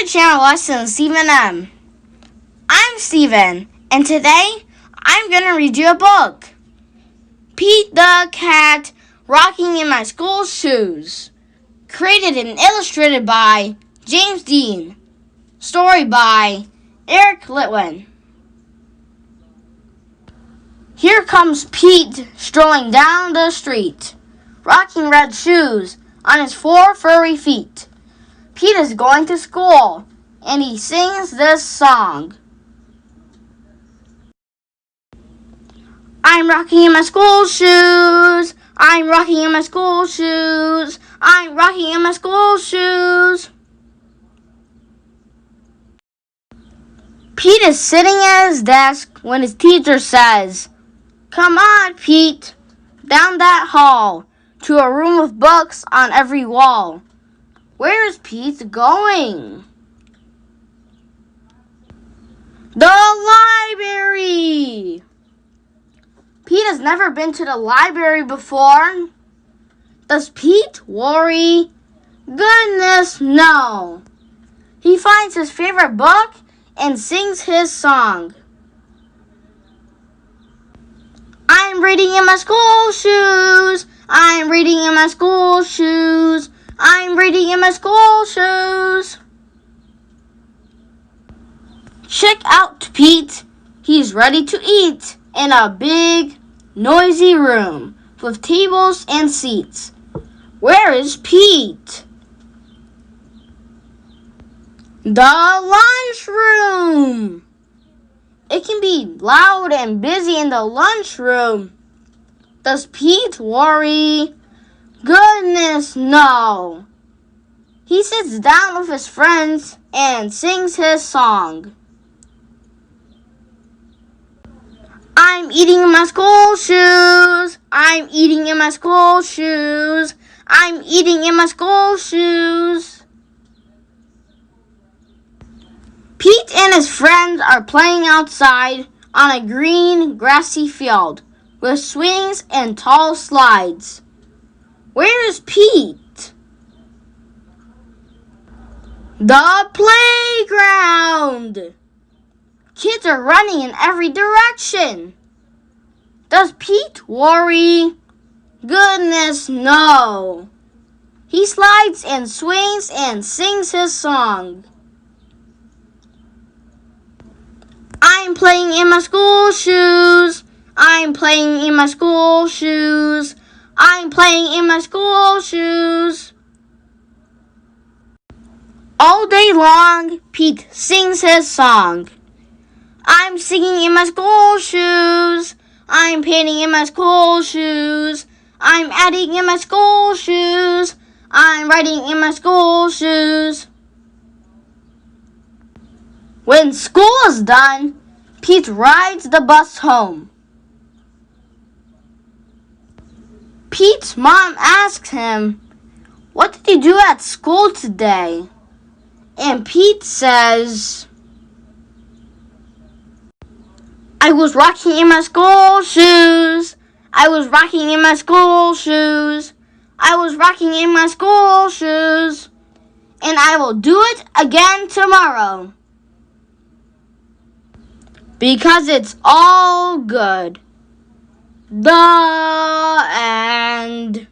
to Channel Lesson Stephen M. I'm Stephen, and today I'm going to read you a book. Pete the Cat, Rocking in My School Shoes. Created and illustrated by James Dean. Story by Eric Litwin. Here comes Pete strolling down the street, rocking red shoes on his 4 furry feet. Pete is going to school, and he sings this song. I'm rocking in my school shoes. I'm rocking in my school shoes. I'm rocking in my school shoes. Pete is sitting at his desk when his teacher says, "Come on, Pete, down that hall to a room with books on every wall." Where is Pete going? The library! Pete has never been to the library before. Does Pete worry? Goodness, no. He finds his favorite book and sings his song. I'm reading in my school shoes. I'm reading in my school shoes. I'm reading in my school shoes. Check out Pete. He's ready to eat in a big, noisy room with tables and seats. Where is Pete? The lunchroom. It can be loud and busy in the lunchroom. Does Pete worry? Goodness, no. He sits down with his friends and sings his song. I'm eating in my school shoes. I'm eating in my school shoes. I'm eating in my school shoes. Pete and his friends are playing outside on a green, grassy field with swings and tall slides. Where is Pete? The playground. Kids are running in every direction. Does Pete worry? Goodness, no. He slides and swings and sings his song. I'm playing in my school shoes. I'm playing in my school shoes. I'm playing in my school shoes. All day long, Pete sings his song. I'm singing in my school shoes. I'm painting in my school shoes. I'm adding in my school shoes. I'm writing in my school shoes. When school is done, Pete rides the bus home. Pete's mom asks him, "What did you do at school today?" And Pete says, "I was rocking in my school shoes. I was rocking in my school shoes. I was rocking in my school shoes. And I will do it again tomorrow. Because it's all good." The end.